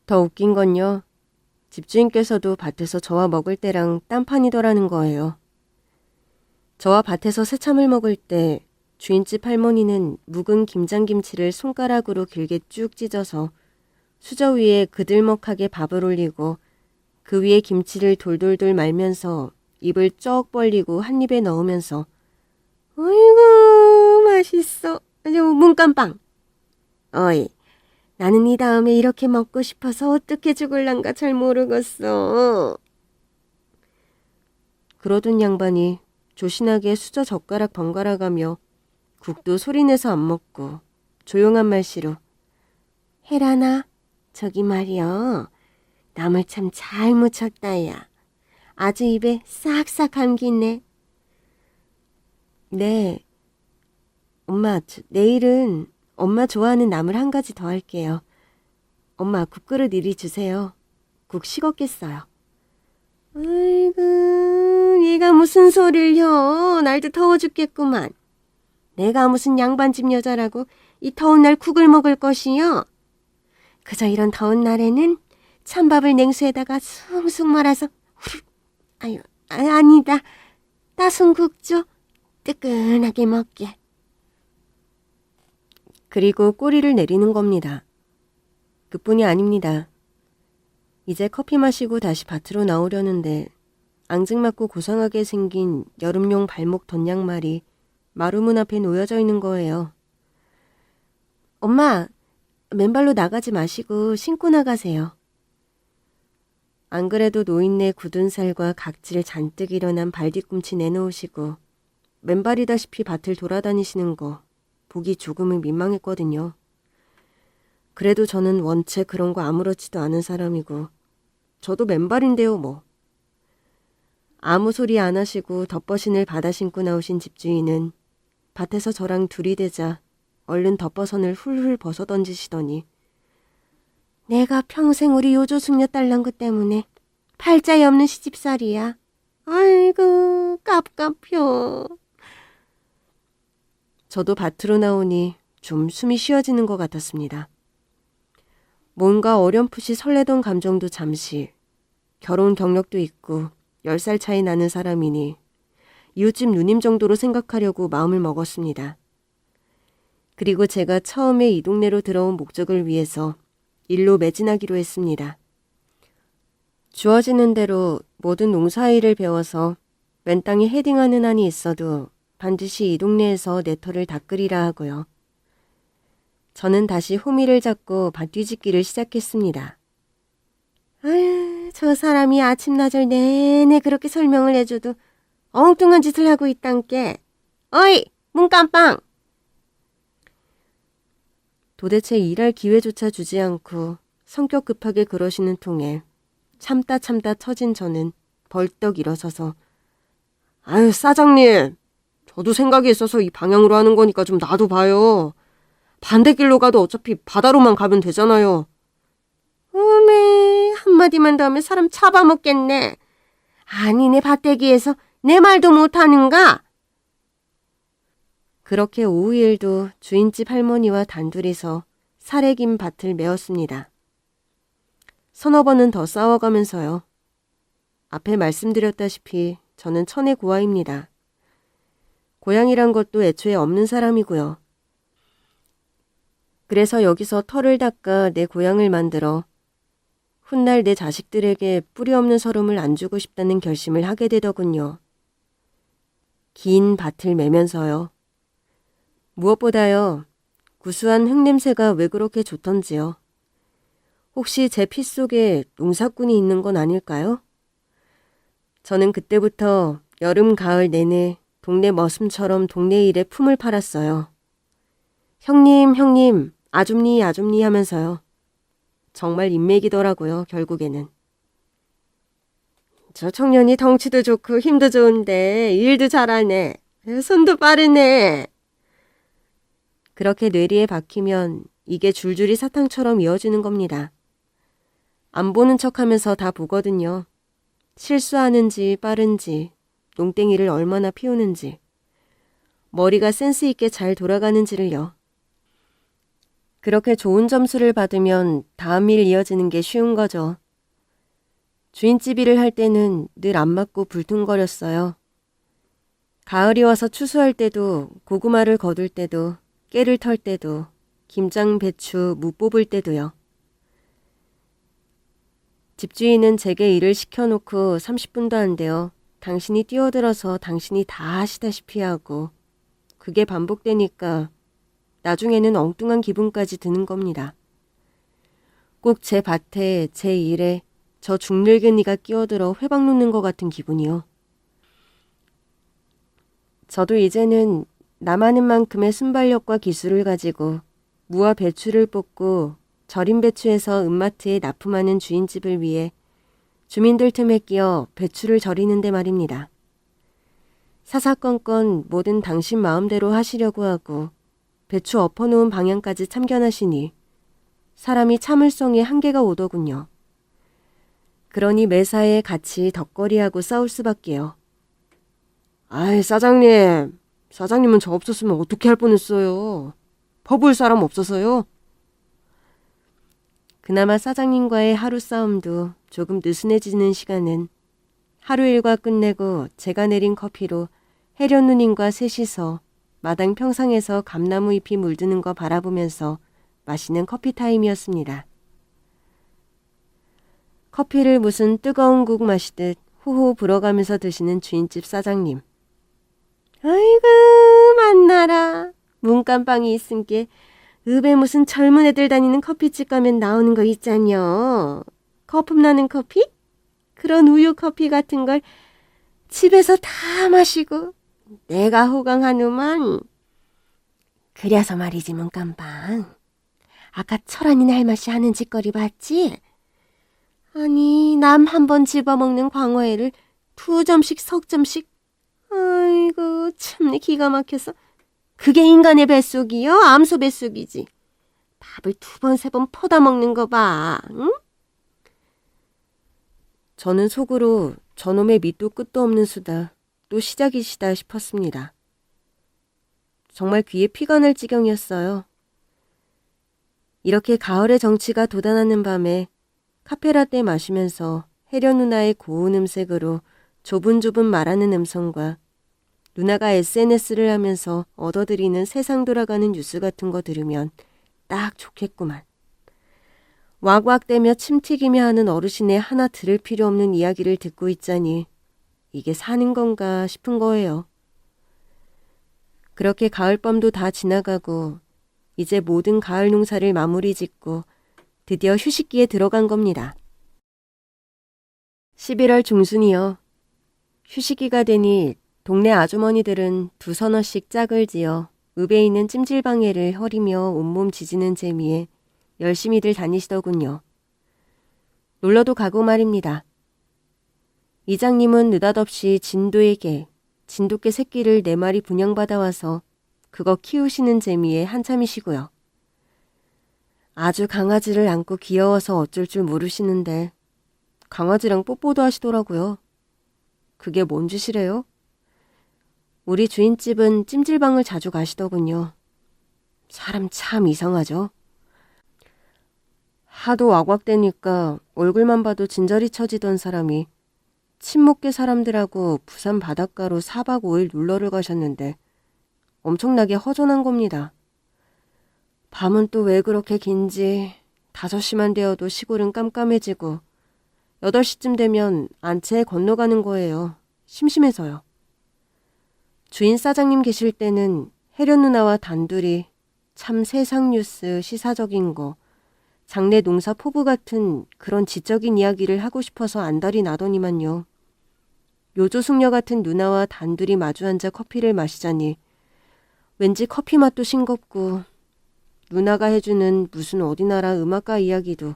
Speaker 1: 더 웃긴 건요. 집주인께서도 밭에서 저와 먹을 때랑 딴판이더라는 거예요. 저와 밭에서 새참을 먹을 때 주인집 할머니는 묵은 김장김치를 손가락으로 길게 쭉 찢어서 수저 위에 그들먹하게 밥을 올리고 그 위에 김치를 돌돌돌 말면서 입을 쩍 벌리고 한 입에 넣으면서 어이구 맛있어. 아주 문깜빵. 어이 나는 이 다음에 이렇게 먹고 싶어서 어떻게 죽을란가 잘 모르겠어. 그러던 양반이 조신하게 수저 젓가락 번갈아가며 국도 소리내서 안 먹고 조용한 말씨로 혜란아 저기 말이여 나물 참 잘 무쳤다 야. 아주 입에 싹싹 감기네. 네. 엄마 내일은 엄마 좋아하는 나물 한 가지 더 할게요. 엄마 국그릇 이리 주세요. 국 식었겠어요. 아이고 얘가 무슨 소리를 혀. 날도 더워 죽겠구만. 내가 무슨 양반집 여자라고 이 더운 날 국을 먹을 것이요. 그저 이런 더운 날에는 찬밥을 냉수에다가 숭숭 말아서 아유 아니다. 따순 국 줘. 뜨끈하게 먹게. 그리고 꼬리를 내리는 겁니다. 그뿐이 아닙니다. 이제 커피 마시고 다시 밭으로 나오려는데 앙증맞고 고상하게 생긴 여름용 발목 덧양말이 마루문 앞에 놓여져 있는 거예요. 엄마, 맨발로 나가지 마시고 신고 나가세요. 안 그래도 노인네 굳은 살과 각질 잔뜩 일어난 발뒤꿈치 내놓으시고 맨발이다시피 밭을 돌아다니시는 거 보기 조금은 민망했거든요. 그래도 저는 원체 그런 거 아무렇지도 않은 사람이고 저도 맨발인데요 뭐. 아무 소리 안 하시고 덮버신을 받아 신고 나오신 집주인은 밭에서 저랑 둘이 되자 얼른 덮버선을 훌훌 벗어던지시더니 내가 평생 우리 요조숙녀 딸랑구 때문에 팔자에 없는 시집살이야. 아이고 깝깝혀. 저도 밭으로 나오니 좀 숨이 쉬어지는 것 같았습니다. 뭔가 어렴풋이 설레던 감정도 잠시, 결혼 경력도 있고 10살 차이 나는 사람이니 이웃집 누님 정도로 생각하려고 마음을 먹었습니다. 그리고 제가 처음에 이 동네로 들어온 목적을 위해서 일로 매진하기로 했습니다. 주어지는 대로 모든 농사일을 배워서 맨 땅에 헤딩하는 한이 있어도 반드시 이 동네에서 내 터를 닦으리라 하고요. 저는 다시 호미를 잡고 밭 뒤집기를 시작했습니다. 아유, 저 사람이 아침나절 내내 그렇게 설명을 해줘도 엉뚱한 짓을 하고 있단께. 어이, 문깜빵! 도대체 일할 기회조차 주지 않고 성격 급하게 그러시는 통에 참다 처진 저는 벌떡 일어서서 아유, 사장님! 저도 생각이 있어서 이 방향으로 하는 거니까 좀 놔둬봐요. 반대길로 가도 어차피 바다로만 가면 되잖아요. 어메, 한마디만 더 하면 사람 잡아먹겠네. 아니, 내 밭대기에서 내 말도 못하는가? 그렇게 오후 일도 주인집 할머니와 단둘이서 사래긴 밭을 메웠습니다. 서너 번은 더 싸워가면서요. 앞에 말씀드렸다시피 저는 천의 고아입니다. 고향이란 것도 애초에 없는 사람이고요. 그래서 여기서 털을 닦아 내 고향을 만들어 훗날 내 자식들에게 뿌리 없는 서름을 안 주고 싶다는 결심을 하게 되더군요. 긴 밭을 매면서요. 무엇보다요. 구수한 흙냄새가 왜 그렇게 좋던지요. 혹시 제 피 속에 농사꾼이 있는 건 아닐까요? 저는 그때부터 여름, 가을 내내 동네 머슴처럼 동네 일에 품을 팔았어요. 형님, 형님, 아줌니, 아줌니 하면서요. 정말 인맥이더라고요, 결국에는. 저 청년이 덩치도 좋고 힘도 좋은데 일도 잘하네. 손도 빠르네. 그렇게 뇌리에 박히면 이게 줄줄이 사탕처럼 이어지는 겁니다. 안 보는 척하면서 다 보거든요. 실수하는지 빠른지, 농땡이를 얼마나 피우는지, 머리가 센스 있게 잘 돌아가는지를요. 그렇게 좋은 점수를 받으면 다음 일 이어지는 게 쉬운 거죠. 주인집 일을 할 때는 늘 안 맞고 불퉁거렸어요. 가을이 와서 추수할 때도, 고구마를 거둘 때도, 깨를 털 때도, 김장, 배추, 무 뽑을 때도요. 집주인은 제게 일을 시켜놓고 30분도 안 돼요. 당신이 뛰어들어서 당신이 다 하시다시피 하고, 그게 반복되니까 나중에는 엉뚱한 기분까지 드는 겁니다. 꼭 제 밭에, 제 일에 저 중늙은이가 끼어들어 회방 놓는 것 같은 기분이요. 저도 이제는 나마는 만큼의 순발력과 기술을 가지고 무와 배추를 뽑고 절임 배추에서 은마트에 납품하는 주인집을 위해 주민들 틈에 끼어 배추를 절이는데 말입니다. 사사건건 뭐든 당신 마음대로 하시려고 하고 배추 엎어놓은 방향까지 참견하시니 사람이 참을성에 한계가 오더군요. 그러니 매사에 같이 덕거리하고 싸울 수밖에요. 아이, 사장님은 저 없었으면 어떻게 할 뻔했어요. 퍼부을 사람 없어서요. 그나마 사장님과의 하루 싸움도 조금 느슨해지는 시간은 하루 일과 끝내고 제가 내린 커피로 혜련 누님과 셋이서 마당 평상에서 감나무 잎이 물드는 거 바라보면서 마시는 커피 타임이었습니다. 커피를 무슨 뜨거운 국 마시듯 호호 불어가면서 드시는 주인집 사장님. 아이고 만나라. 문간방이 있은 게 읍에 무슨 젊은 애들 다니는 커피집 가면 나오는 거 있잖여. 거품 나는 커피? 그런 우유 커피 같은 걸 집에서 다 마시고 내가 호강하누만. 그래서 말이지 문간방. 아까 철환이네 할맛이 하는 짓거리 봤지? 아니 남 한 번 집어먹는 광어회를 2점씩 석점씩. 아이고 참내 기가 막혀서. 그게 인간의 뱃속이요? 암소 뱃속이지. 밥을 2번 3번 퍼다 먹는 거 봐. 응? 저는 속으로 저놈의 밑도 끝도 없는 수다 또 시작이시다 싶었습니다. 정말 귀에 피가 날 지경이었어요. 이렇게 가을의 정취가 돋아나는 밤에 카페라떼 마시면서 혜련 누나의 고운 음색으로 조분조분 말하는 음성과 누나가 SNS를 하면서 얻어들이는 세상 돌아가는 뉴스 같은 거 들으면 딱 좋겠구만. 왁왁대며 침 튀기며 하는 어르신의 하나 들을 필요 없는 이야기를 듣고 있자니 이게 사는 건가 싶은 거예요. 그렇게 가을밤도 다 지나가고 이제 모든 가을 농사를 마무리 짓고 드디어 휴식기에 들어간 겁니다. 11월 중순이요. 휴식기가 되니 동네 아주머니들은 2서너씩 짝을 지어 읍에 있는 찜질방에를 허리며 온몸 지지는 재미에 열심히들 다니시더군요. 놀러도 가고 말입니다. 이장님은 느닷없이 진도에게 진돗개 새끼를 4마리 분양받아와서 그거 키우시는 재미에 한참이시고요. 아주 강아지를 안고 귀여워서 어쩔 줄 모르시는데 강아지랑 뽀뽀도 하시더라고요. 그게 뭔 짓이래요? 우리 주인집은 찜질방을 자주 가시더군요. 사람 참 이상하죠? 하도 왁왁대니까 얼굴만 봐도 진저리 처지던 사람이 친목계 사람들하고 부산 바닷가로 4박 5일 놀러를 가셨는데 엄청나게 허전한 겁니다. 밤은 또 왜 그렇게 긴지 5시만 되어도 시골은 깜깜해지고 8시쯤 되면 안채에 건너가는 거예요. 심심해서요. 주인 사장님 계실 때는 혜련 누나와 단둘이 참 세상 뉴스 시사적인 거, 장래 농사 포부 같은 그런 지적인 이야기를 하고 싶어서 안달이 나더니만요. 묘조숙녀 같은 누나와 단둘이 마주 앉아 커피를 마시자니 왠지 커피 맛도 싱겁고 누나가 해주는 무슨 어디 나라 음악가 이야기도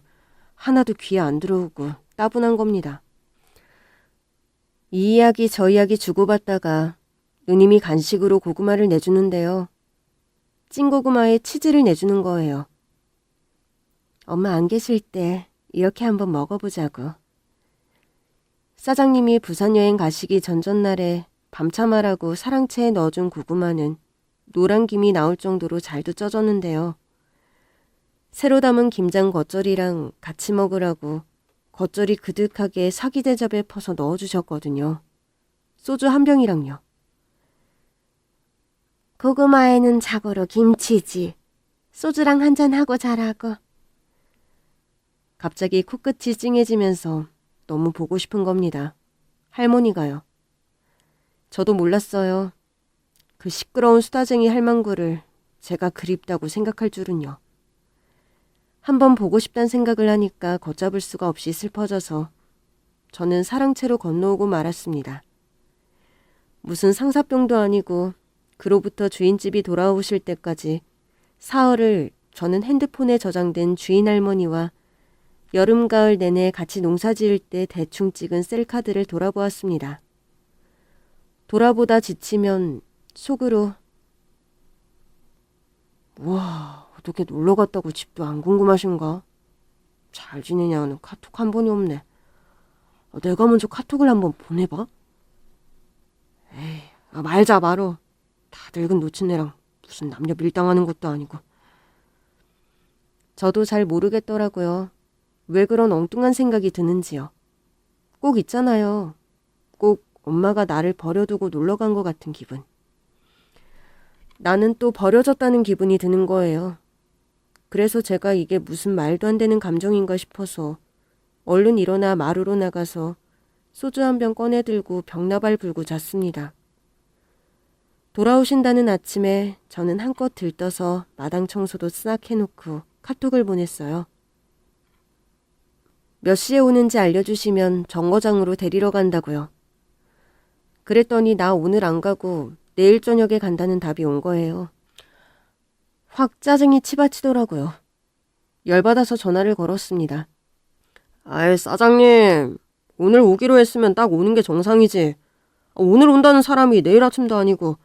Speaker 1: 하나도 귀에 안 들어오고 따분한 겁니다. 이 이야기 저 이야기 주고받다가 누님이 간식으로 고구마를 내주는데요. 찐고구마에 치즈를 내주는 거예요. 엄마 안 계실 때 이렇게 한번 먹어보자고. 사장님이 부산 여행 가시기 전전날에 밤참하라고 사랑채에 넣어준 고구마는 노란 김이 나올 정도로 잘도 쪄졌는데요. 새로 담은 김장 겉절이랑 같이 먹으라고 겉절이 그득하게 사기 대접에 퍼서 넣어주셨거든요. 소주 한 병이랑요. 고구마에는 자고로 김치지. 소주랑 한잔하고 자라고. 갑자기 코끝이 찡해지면서 너무 보고 싶은 겁니다. 할머니가요. 저도 몰랐어요. 그 시끄러운 수다쟁이 할망구를 제가 그립다고 생각할 줄은요. 한번 보고 싶단 생각을 하니까 걷잡을 수가 없이 슬퍼져서 저는 사랑채로 건너오고 말았습니다. 무슨 상사병도 아니고 그로부터 주인집이 돌아오실 때까지 사흘을 저는 핸드폰에 저장된 주인 할머니와 여름 가을 내내 같이 농사 지을 때 대충 찍은 셀카들을 돌아보았습니다. 돌아보다 지치면 속으로 와, 어떻게 놀러 갔다고 집도 안 궁금하신가? 잘 지내냐는 카톡 한 번이 없네. 내가 먼저 카톡을 한번 보내봐. 에이, 말자 말어. 다 늙은 노친네랑 무슨 남녀 밀당하는 것도 아니고. 저도 잘 모르겠더라고요. 왜 그런 엉뚱한 생각이 드는지요. 꼭 있잖아요. 꼭 엄마가 나를 버려두고 놀러 간 것 같은 기분. 나는 또 버려졌다는 기분이 드는 거예요. 그래서 제가 이게 무슨 말도 안 되는 감정인가 싶어서 얼른 일어나 마루로 나가서 소주 한 병 꺼내 들고 벽나발 불고 잤습니다. 돌아오신다는 아침에 저는 한껏 들떠서 마당 청소도 싹 해놓고 카톡을 보냈어요. 몇 시에 오는지 알려주시면 정거장으로 데리러 간다고요. 그랬더니 나 오늘 안 가고 내일 저녁에 간다는 답이 온 거예요. 확 짜증이 치받치더라고요. 열받아서 전화를 걸었습니다. 아이, 사장님. 오늘 오기로 했으면 딱 오는 게 정상이지. 오늘 온다는 사람이 내일 아침도 아니고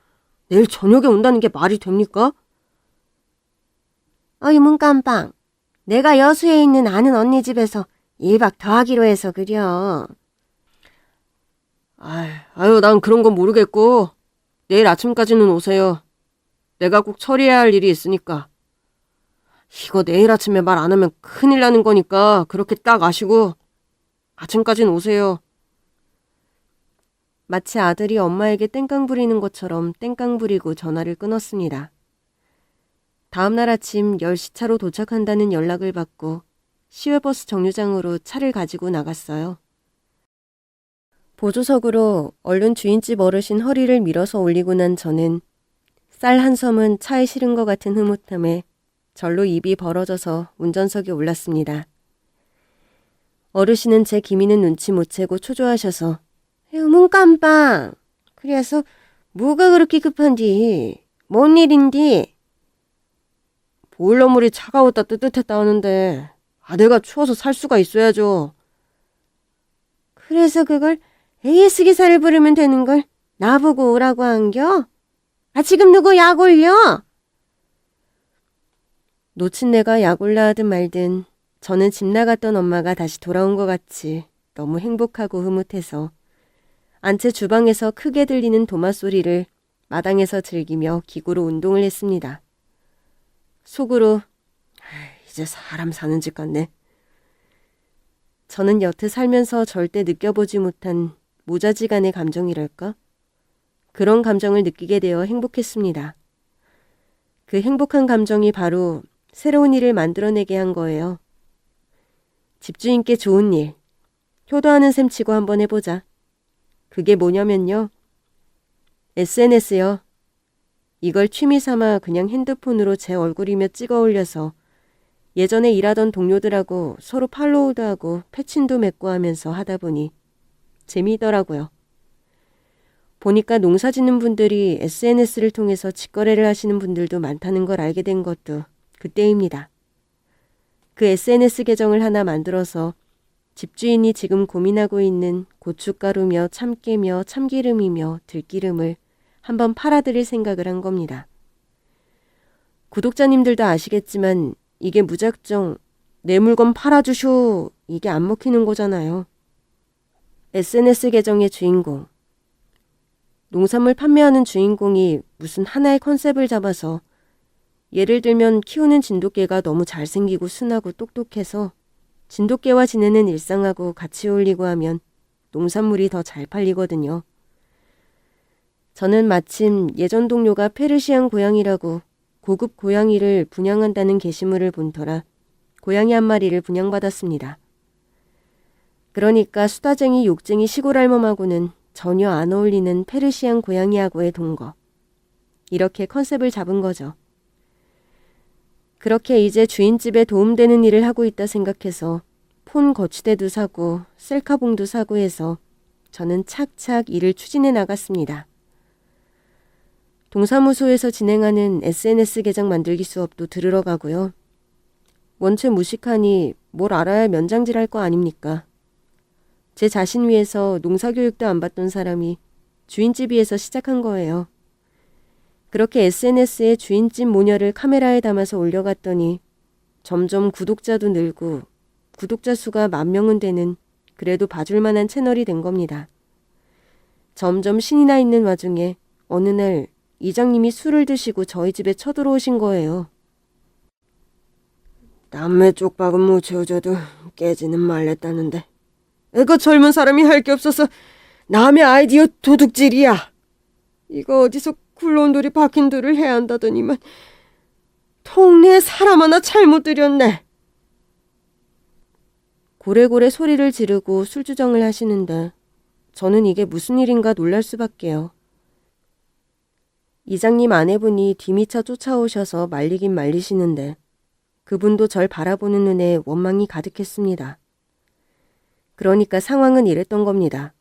Speaker 1: 내일 저녁에 온다는 게 말이 됩니까? 어이 문깜빵. 내가 여수에 있는 아는 언니 집에서 1박 더 하기로 해서 그려. 아유, 난 그런 건 모르겠고 내일 아침까지는 오세요. 내가 꼭 처리해야 할 일이 있으니까. 이거 내일 아침에 말 안 하면 큰일 나는 거니까 그렇게 딱 아시고 아침까지는 오세요. 마치 아들이 엄마에게 땡깡 부리는 것처럼 땡깡 부리고 전화를 끊었습니다. 다음날 아침 10시 차로 도착한다는 연락을 받고 시외버스 정류장으로 차를 가지고 나갔어요. 보조석으로 얼른 주인집 어르신 허리를 밀어서 올리고 난 저는 쌀 한 섬은 차에 실은 것 같은 흐뭇함에 절로 입이 벌어져서 운전석에 올랐습니다. 어르신은 제 기미는 눈치 못 채고 초조하셔서 문깜빵 그래서 뭐가 그렇게 급한디? 뭔 일인디? 보일러물이 차가웠다 뜨뜻했다 하는데 아내가 추워서 살 수가 있어야죠. 그래서 그걸 AS 기사를 부르면 되는 걸 나보고 오라고 한겨? 지금 누구 약 올려? 노친네가 약 올라 하든 말든 저는 집 나갔던 엄마가 다시 돌아온 것 같이 너무 행복하고 흐뭇해서 안채 주방에서 크게 들리는 도마 소리를 마당에서 즐기며 기구로 운동을 했습니다. 속으로 이제 사람 사는 집 같네. 저는 여태 살면서 절대 느껴보지 못한 모자지간의 감정이랄까? 그런 감정을 느끼게 되어 행복했습니다. 그 행복한 감정이 바로 새로운 일을 만들어내게 한 거예요. 집주인께 좋은 일, 효도하는 셈 치고 한번 해보자. 그게 뭐냐면요. SNS요. 이걸 취미 삼아 그냥 핸드폰으로 제 얼굴이며 찍어 올려서 예전에 일하던 동료들하고 서로 팔로우도 하고 패친도 맺고 하면서 하다 보니 재미있더라고요. 보니까 농사 짓는 분들이 SNS를 통해서 직거래를 하시는 분들도 많다는 걸 알게 된 것도 그때입니다. 그 SNS 계정을 하나 만들어서 집주인이 지금 고민하고 있는 고춧가루며 참깨며 참기름이며 들기름을 한번 팔아드릴 생각을 한 겁니다. 구독자님들도 아시겠지만 이게 무작정 내 물건 팔아주쇼 이게 안 먹히는 거잖아요. SNS 계정의 주인공. 농산물 판매하는 주인공이 무슨 하나의 컨셉을 잡아서 예를 들면 키우는 진돗개가 너무 잘생기고 순하고 똑똑해서 진돗개와 지내는 일상하고 같이 어울리고 하면 농산물이 더 잘 팔리거든요. 저는 마침 예전 동료가 페르시안 고양이라고 고급 고양이를 분양한다는 게시물을 본 터라 고양이 한 마리를 분양받았습니다. 그러니까 수다쟁이 욕쟁이 시골 할멈하고는 전혀 안 어울리는 페르시안 고양이하고의 동거. 이렇게 컨셉을 잡은 거죠. 그렇게 이제 주인집에 도움되는 일을 하고 있다 생각해서 폰 거치대도 사고 셀카봉도 사고 해서 저는 착착 일을 추진해 나갔습니다. 동사무소에서 진행하는 SNS 계정 만들기 수업도 들으러 가고요. 원체 무식하니 뭘 알아야 면장질 할 거 아닙니까? 제 자신 위해서 농사교육도 안 받던 사람이 주인집 위에서 시작한 거예요. 그렇게 SNS에 주인집 모녀를 카메라에 담아서 올려갔더니 점점 구독자도 늘고 구독자 수가 10,000명은 되는 그래도 봐줄 만한 채널이 된 겁니다. 점점 신이 나 있는 와중에 어느 날 이장님이 술을 드시고 저희 집에 쳐들어오신 거예요. 남의 쪽박은 못 채워줘도 깨지는 말랬다는데 그 젊은 사람이 할 게 없어서 남의 아이디어 도둑질이야. 이거 어디서 굴러온 돌이 박힌 돌을 해야 한다더니만 동네에 사람 하나 잘못 들였네. 고래고래 소리를 지르고 술주정을 하시는데 저는 이게 무슨 일인가 놀랄 수밖에요. 이장님 아내분이 뒤미쳐 쫓아오셔서 말리긴 말리시는데 그분도 절 바라보는 눈에 원망이 가득했습니다. 그러니까 상황은 이랬던 겁니다.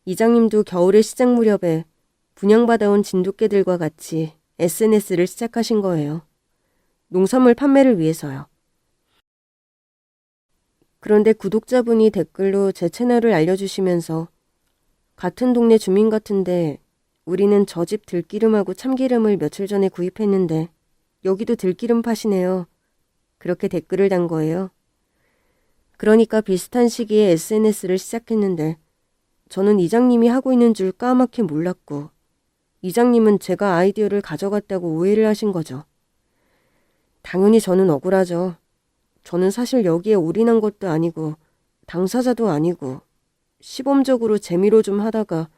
Speaker 1: 이장님도 겨울의 시작 무렵에 분양받아온 진돗개들과 같이 SNS를 시작하신 거예요. 농산물 판매를 위해서요. 그런데 구독자분이 댓글로 제 채널을 알려주시면서 같은 동네 주민 같은데 우리는 저 집 들기름하고 참기름을 며칠 전에 구입했는데 여기도 들기름 파시네요. 그렇게 댓글을 단 거예요. 그러니까 비슷한 시기에 SNS를 시작했는데 저는 이장님이 하고 있는 줄 까맣게 몰랐고 이장님은 제가 아이디어를 가져갔다고 오해를 하신 거죠. 당연히 저는 억울하죠. 저는 사실 여기에 올인한 것도 아니고 당사자도 아니고 시범적으로 재미로 좀 하다가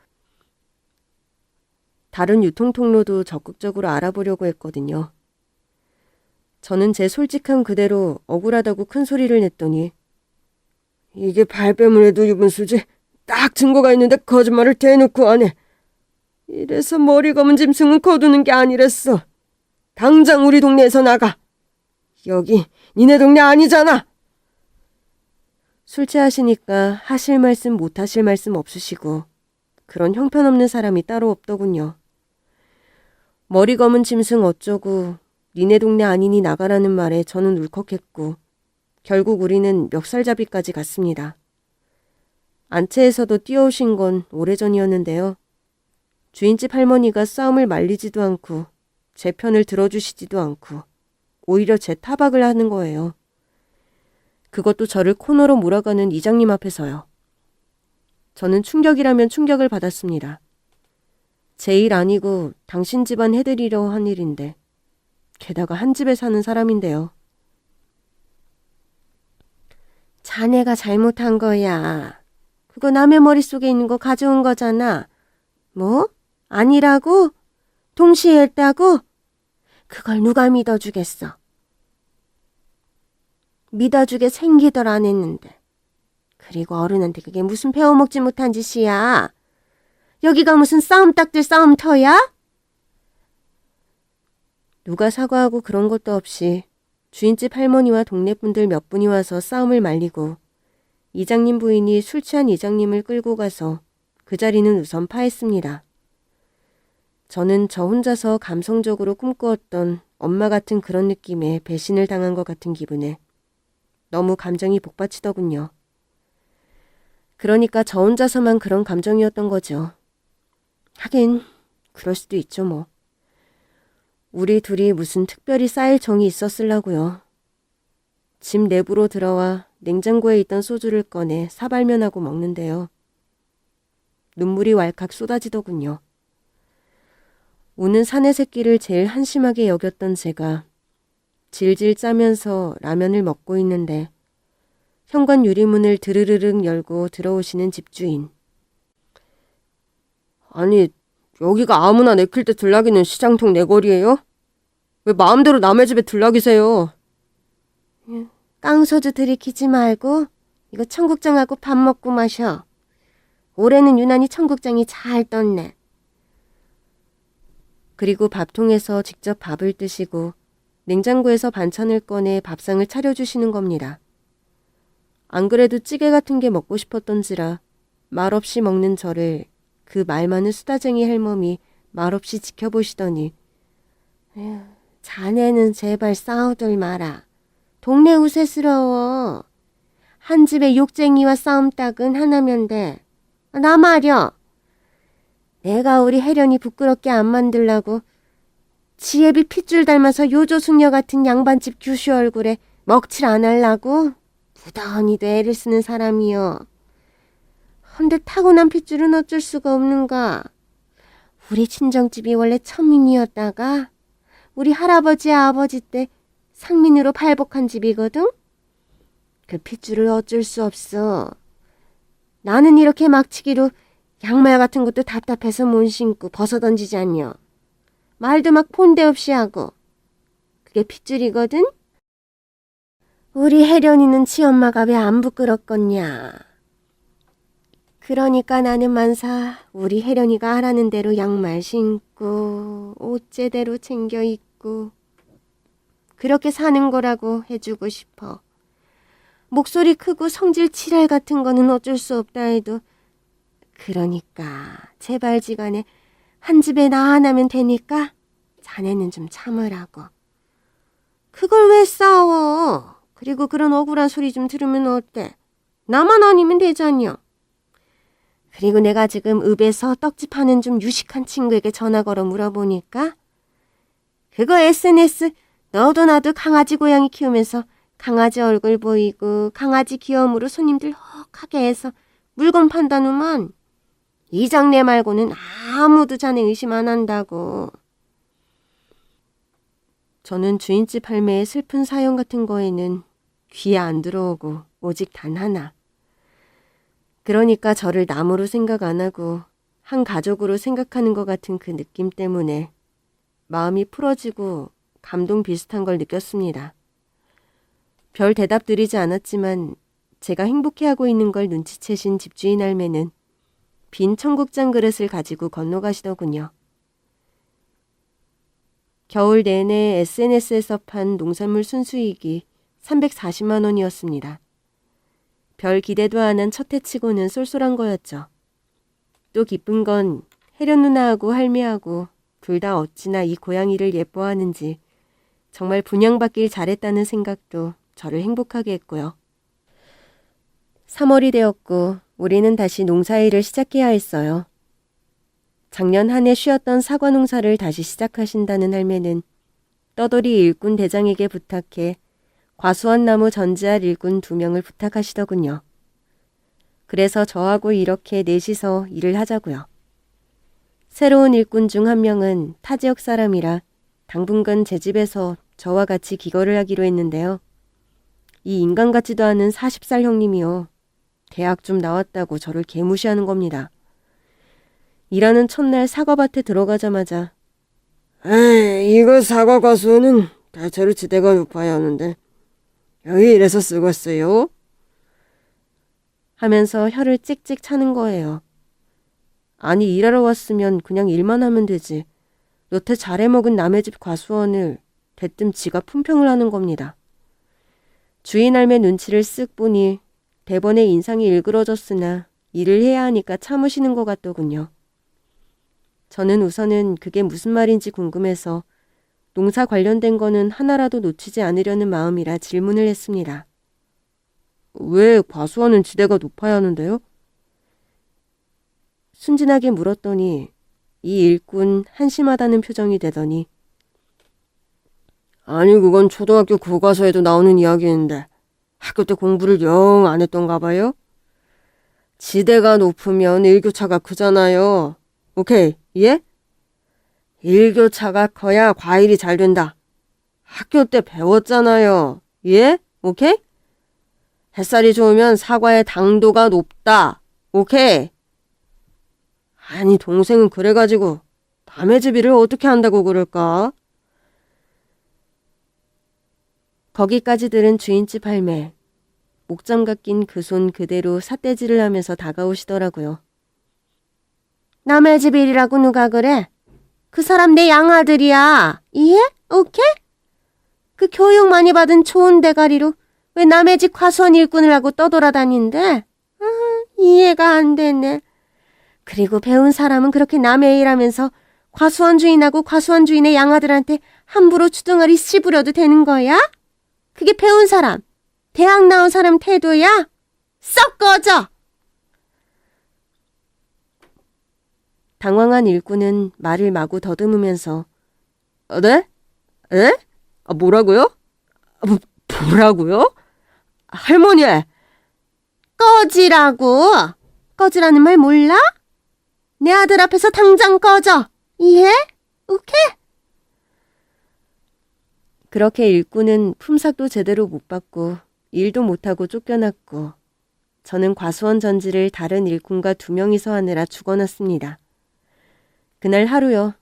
Speaker 1: 다른 유통통로도 적극적으로 알아보려고 했거든요. 저는 제 솔직함 그대로 억울하다고 큰 소리를 냈더니 이게 발뺌을 해도 유분수지 딱 증거가 있는데 거짓말을 대놓고 안 해. 이래서 머리 검은 짐승은 거두는 게 아니랬어. 당장 우리 동네에서 나가. 여기 니네 동네 아니잖아. 술 취하시니까 하실 말씀 못 하실 말씀 없으시고 그런 형편없는 사람이 따로 없더군요. 머리 검은 짐승 어쩌고 니네 동네 아니니 나가라는 말에 저는 울컥했고 결국 우리는 멱살잡이까지 갔습니다. 안채에서도 뛰어오신 건 오래전이었는데요. 주인집 할머니가 싸움을 말리지도 않고 제 편을 들어주시지도 않고 오히려 제 타박을 하는 거예요. 그것도 저를 코너로 몰아가는 이장님 앞에서요. 저는 충격이라면 충격을 받았습니다. 제 일 아니고 당신 집안 해드리려 한 일인데 게다가 한 집에 사는 사람인데요. 자네가 잘못한 거야. 그거 남의 머릿속에 있는 거 가져온 거잖아. 뭐? 아니라고? 동시에 했다고? 그걸 누가 믿어주겠어? 믿어주게 생기덜 안 했는데. 그리고 어른한테 그게 무슨 배워먹지 못한 짓이야. 여기가 무슨 싸움딱들 싸움터야? 누가 사과하고 그런 것도 없이 주인집 할머니와 동네 분들 몇 분이 와서 싸움을 말리고 이장님 부인이 술 취한 이장님을 끌고 가서 그 자리는 우선 파했습니다. 저는 저 혼자서 감성적으로 꿈꾸었던 엄마 같은 그런 느낌에 배신을 당한 것 같은 기분에 너무 감정이 복받치더군요. 그러니까 저 혼자서만 그런 감정이었던 거죠. 하긴 그럴 수도 있죠 뭐. 우리 둘이 무슨 특별히 쌓일 정이 있었을라고요. 집 내부로 들어와 냉장고에 있던 소주를 꺼내 사발면하고 먹는데요. 눈물이 왈칵 쏟아지더군요. 우는 사내 새끼를 제일 한심하게 여겼던 제가 질질 짜면서 라면을 먹고 있는데 현관 유리문을 드르르륵 열고 들어오시는 집주인. 아니, 여기가 아무나 내킬 때 들락이는 시장통 내거리예요? 왜 마음대로 남의 집에 들락이세요? 깡소주 들이키지 말고 이거 청국장하고 밥 먹고 마셔. 올해는 유난히 청국장이 잘 떴네. 그리고 밥통에서 직접 밥을 드시고 냉장고에서 반찬을 꺼내 밥상을 차려주시는 겁니다. 안 그래도 찌개 같은 게 먹고 싶었던지라 말없이 먹는 저를 그 말 많은 수다쟁이 할멈이 말없이 지켜보시더니 자네는 제발 싸우들 마라. 동네 우세스러워. 한 집에 욕쟁이와 싸움 딱은 하나면 돼. 나 말여. 내가 우리 혜련이 부끄럽게 안 만들라고 지혜비 핏줄 닮아서 요조숙녀 같은 양반집 규슈 얼굴에 먹칠 안 할라고 무던히도 애를 쓰는 사람이여. 헌데 타고난 핏줄은 어쩔 수가 없는가. 우리 친정집이 원래 천민이었다가 우리 할아버지 아버지 때 상민으로 발복한 집이거든. 그 핏줄을 어쩔 수 없어. 나는 이렇게 막치기로 양말 같은 것도 답답해서 못 신고 벗어던지지 않냐. 말도 막 폰대 없이 하고. 그게 핏줄이거든. 우리 혜련이는 지엄마가 왜 안 부끄럽겠냐. 그러니까 나는 만사 우리 혜련이가 하라는 대로 양말 신고 옷 제대로 챙겨 입고 그렇게 사는 거라고 해주고 싶어. 목소리 크고 성질 칠할 같은 거는 어쩔 수 없다 해도 그러니까 제발 지간에 한 집에 나 하나면 되니까 자네는 좀 참으라고. 그걸 왜 싸워. 그리고 그런 억울한 소리 좀 들으면 어때. 나만 아니면 되잖여. 그리고 내가 지금 읍에서 떡집 하는 좀 유식한 친구에게 전화 걸어 물어보니까 그거 SNS 너도 나도 강아지 고양이 키우면서 강아지 얼굴 보이고 강아지 귀여움으로 손님들 혹하게 해서 물건 판다누만 이장내 말고는 아무도 자네 의심 안 한다고. 저는 주인집 할매의 슬픈 사연 같은 거에는 귀에 안 들어오고 오직 단 하나. 그러니까 저를 남으로 생각 안 하고 한 가족으로 생각하는 것 같은 그 느낌 때문에 마음이 풀어지고 감동 비슷한 걸 느꼈습니다. 별 대답 드리지 않았지만 제가 행복해하고 있는 걸 눈치채신 집주인 할매는 빈 청국장 그릇을 가지고 건너가시더군요. 겨울 내내 SNS에서 판 농산물 순수익이 340만 원이었습니다. 별 기대도 안 한 첫 해치고는 쏠쏠한 거였죠. 또 기쁜 건 혜련 누나하고 할매하고 둘 다 어찌나 이 고양이를 예뻐하는지 정말 분양받길 잘했다는 생각도 저를 행복하게 했고요. 3월이 되었고 우리는 다시 농사일을 시작해야 했어요. 작년 한 해 쉬었던 사과 농사를 다시 시작하신다는 할매는 떠돌이 일꾼 대장에게 부탁해 과수원 나무 전지할 일꾼 2명을 부탁하시더군요. 그래서 저하고 이렇게 넷이서 일을 하자고요. 새로운 일꾼 중 1명은 타 지역 사람이라 당분간 제 집에서 저와 같이 기거를 하기로 했는데요. 이 인간 같지도 않은 40살 형님이요. 대학 좀 나왔다고 저를 개무시하는 겁니다. 일하는 첫날 사과밭에 들어가자마자 에이, 이거 사과 과수원은 대체로 지대가 높아야 하는데 여기 이래서 쓰겠어요? 하면서 혀를 찍찍 차는 거예요. 아니 일하러 왔으면 그냥 일만 하면 되지. 여태 잘해먹은 남의 집 과수원을 대뜸 지가 품평을 하는 겁니다. 주인 할매 눈치를 쓱 보니 대번에 인상이 일그러졌으나 일을 해야 하니까 참으시는 것 같더군요. 저는 우선은 그게 무슨 말인지 궁금해서 농사 관련된 거는 하나라도 놓치지 않으려는 마음이라 질문을 했습니다. 왜 과수원은 지대가 높아야 하는데요? 순진하게 물었더니 이 일꾼 한심하다는 표정이 되더니 아니 그건 초등학교 교과서에도 나오는 이야기인데 학교 때 공부를 영 안 했던가 봐요? 지대가 높으면 일교차가 크잖아요. 오케이, 예? 일교차가 커야 과일이 잘 된다. 학교 때 배웠잖아요. 예? 오케이? 햇살이 좋으면 사과의 당도가 높다. 오케이? 아니 동생은 그래가지고 남의 집 일을 어떻게 한다고 그럴까? 거기까지 들은 주인집 할매. 목장갑 낀 그 손 그대로 삿대질을 하면서 다가오시더라고요. 남의 집 일이라고 누가 그래? 그 사람 내 양아들이야. 이해? 오케이? 그 교육 많이 받은 좋은 대가리로 왜 남의 집 과수원 일꾼을 하고 떠돌아다닌대? 이해가 안 되네. 그리고 배운 사람은 그렇게 남의 일하면서 과수원 주인하고 과수원 주인의 양아들한테 함부로 주둥아리 씹으려도 되는 거야? 그게 배운 사람, 대학 나온 사람 태도야? 썩 꺼져! 당황한 일꾼은 말을 마구 더듬으면서 네? 에? 뭐라고요? 뭐라고요? 할머니! 꺼지라고! 꺼지라는 말 몰라? 내 아들 앞에서 당장 꺼져! 이해? 오케이? 그렇게 일꾼은 품삯도 제대로 못 받고 일도 못하고 쫓겨났고 저는 과수원 전지를 다른 일꾼과 2명이서 하느라 죽어났습니다. 그날 하루요.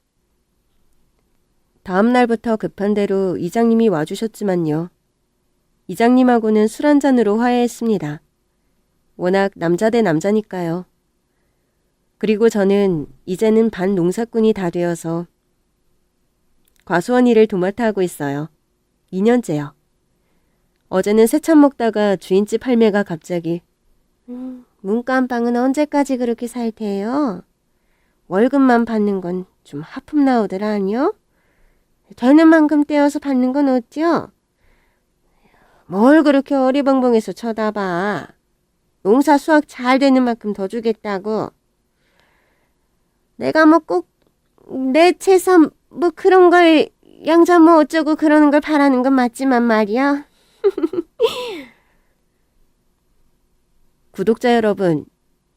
Speaker 1: 다음 날부터 급한 대로 이장님이 와주셨지만요. 이장님하고는 술 한잔으로 화해했습니다. 워낙 남자 대 남자니까요. 그리고 저는 이제는 반 농사꾼이 다 되어서 과수원 일을 도맡아 하고 있어요. 2년째요. 어제는 새참 먹다가 주인집 할매가 갑자기 문간방은 언제까지 그렇게 살 테요? 월급만 받는 건 좀 하품 나오들 아니요? 되는 만큼 떼어서 받는 건 어때요? 뭘 그렇게 어리벙벙해서 쳐다봐. 농사 수확 잘 되는 만큼 더 주겠다고. 내가 뭐 꼭 내 채사 뭐 그런 걸 양자 뭐 어쩌고 그러는 걸 바라는 건 맞지만 말이야. 구독자 여러분,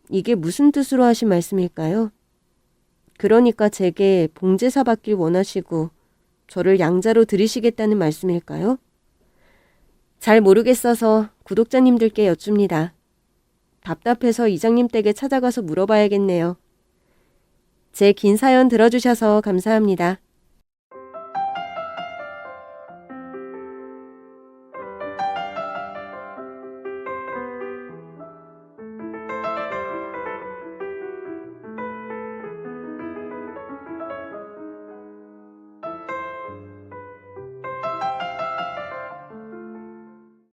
Speaker 1: 이게 무슨 뜻으로 하신 말씀일까요? 그러니까 제게 봉제사 받길 원하시고 저를 양자로 들이시겠다는 말씀일까요? 잘 모르겠어서 구독자님들께 여쭙니다. 답답해서 이장님 댁에 찾아가서 물어봐야겠네요. 제 긴 사연 들어주셔서 감사합니다.